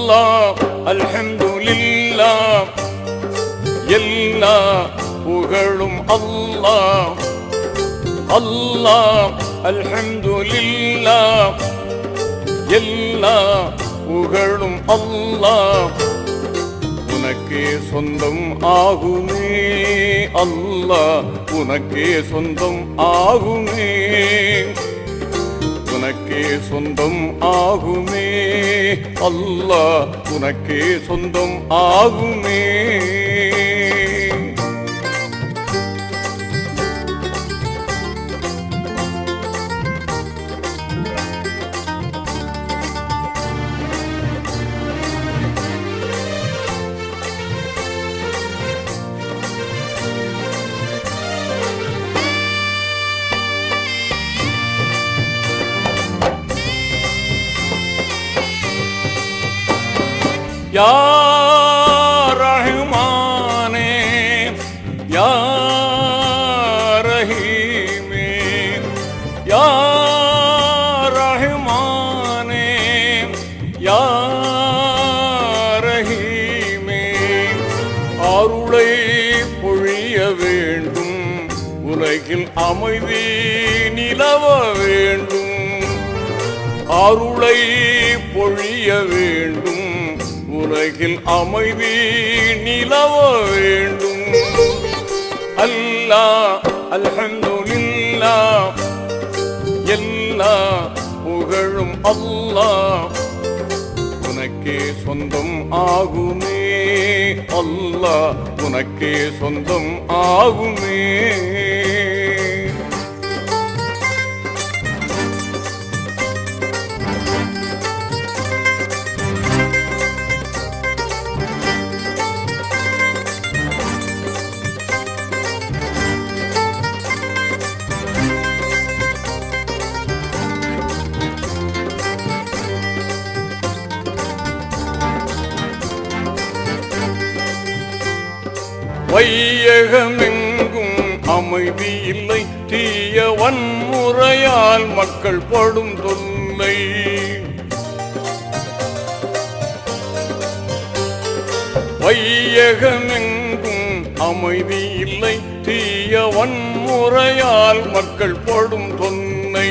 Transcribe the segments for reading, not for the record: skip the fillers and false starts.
அல்லாஹ் அல்ஹம்துலில்லாஹ் எல்லா புகழும் அல்லாஹ் அல்லாஹ் அல்ஹம்துலில்லாஹ் எல்லா புகழும் அல்லாஹ் உனக்கே சொந்தம் ஆகுமே அல்லாஹ் உனக்கே சொந்தம் ஆகுமே உனக்கே சொந்தம் ஆகுமே அல்லாஹ் உனக்கே சொந்தம் ஆகுமே யா ரஹ்மானே யா ரஹீமே யா ரஹ்மானே யா ரஹீமே அருளை பொழிய வேண்டும் உலகில் அமைதி நிலவ வேண்டும் அருளை பொழிய வேண்டும் உலகில் அமைதி நிலவ வேண்டும் அல்லாஹ் அல்ஹம்துலில்லாஹ் எல்லா புகழும் அல்லாஹ் உனக்கே சொந்தம் ஆகுமே அல்லாஹ் உனக்கே சொந்தம் ஆகுமே வையகமெங்கும் அமைதி இல்லை தீய வன்முறையால் மக்கள் படும் தொல்லை வையகமெங்கும் அமைதி இல்லை தீய வன்முறையால் மக்கள் படும் தொல்லை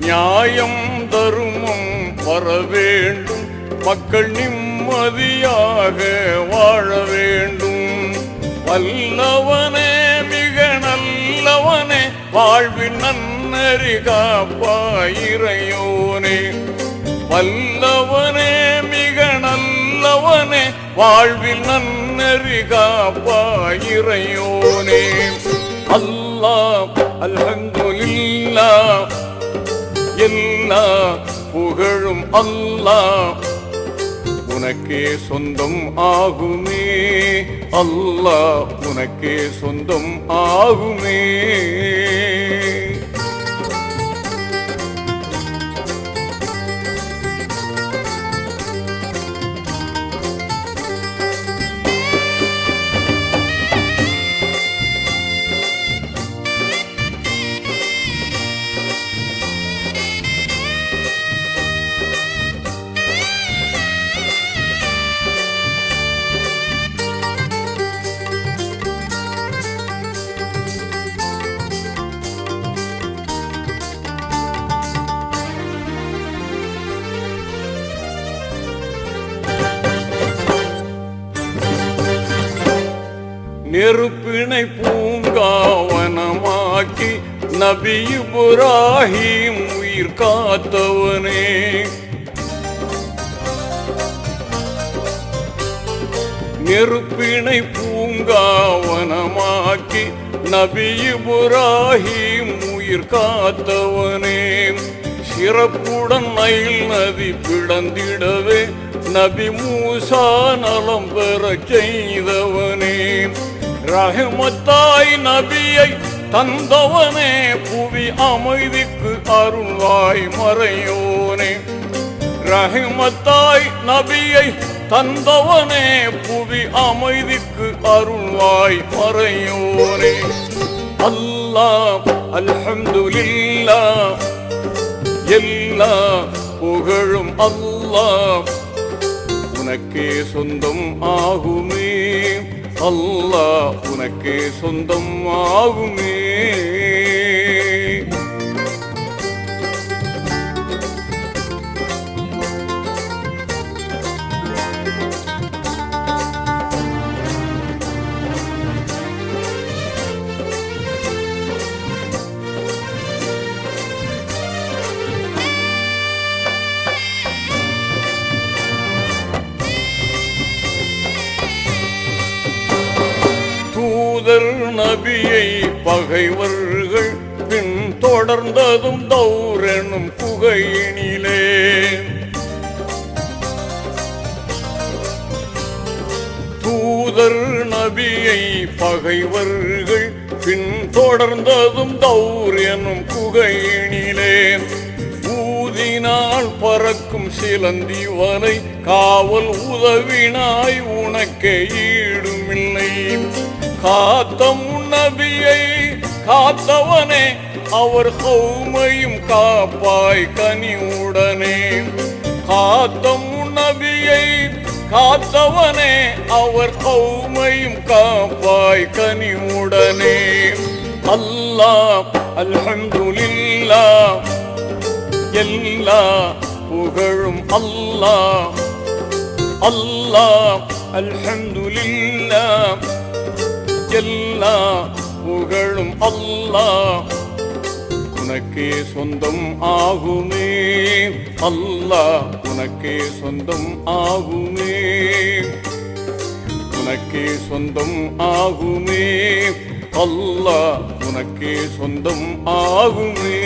நியாயம் தருமம் வர வேண்டும் மக்கள் நிம்மதியாக வாழ வேண்டும் வல்லவனே மிக நல்லவனே வாழ்வின் நன்னறி காப்பாயிரையோனே வல்லவனே மிக நல்லவனே வாழ்வில் நன்னறி காப்பாயிரையோனே அல்லாஹ் அல்ஹம்துலில்லாஹ் எல்லா புகழும் அல்லாஹ் உனக்கே சொந்தம் ஆகுமே அல்லாஹ் உனக்கே சொந்தம் ஆகுமே நெருப்பினை பூங்காவனமாக்கி நபி இப்ராஹிம் உயிர் காத்தவனே நெருப்பினை பூங்காவனமாக்கி நபி இப்ராஹிம் உயிர் காத்தவனே சிறப்புடன் நைல் நதி பிளந்திடவே நபி மூசா நலம் பெறச் செய்தவனே ரஹ்மத்தாய் நபியை தந்தவனே புவி அமைதிக்கு அருள்வாய் மறையோனே ரஹ்மத்தாய் நபியை தந்தவனே புவி அமைதிக்கு அருள்வாய் மறையோனே அல்லாஹ் அல்ஹம்துலில்லாஹ் எல்லா புகழும் அல்லாஹ் உனக்கே சொந்தம் ஆகுமே. அல்லாஹ் உனக்கே சொந்தம் ஆகுமே. தூதர் நபியை பகைவர்கள் பின் தொடர்ந்ததும் தௌர் எனும் குகையினிலே. தூதர் நபியை பகைவர்கள் பின் தொடர்ந்ததும் தௌர் எனும் குகையினிலே. ஊதினால் பறக்கும் சிலந்தி வலை காவல் உதவினாய் உனக்கே ஈடுமில்லை. காத்த முன்னபியை காத்தவனே அவர் கௌமையும் காப்பாய் கனிவுடனே. காத்த முன்னபியை காத்தவனே அவர் கௌமையும் காப்பாய் கனிவுடனே. அல்லாஹ் அல்ஹம்துலில்லாஹ் எல்லா புகழும் அல்லாஹ். அல்லாஹ் அல்ஹம்துலில்லாஹ் எல்லா புகழும் அல்லாஹ். உனக்கே சொந்தம் ஆகுமே. அல்லாஹ் உனக்கே சொந்தம் ஆகுமே. உனக்கே சொந்தம் ஆகுமே. அல்லாஹ் உனக்கே சொந்தம் ஆகுமே.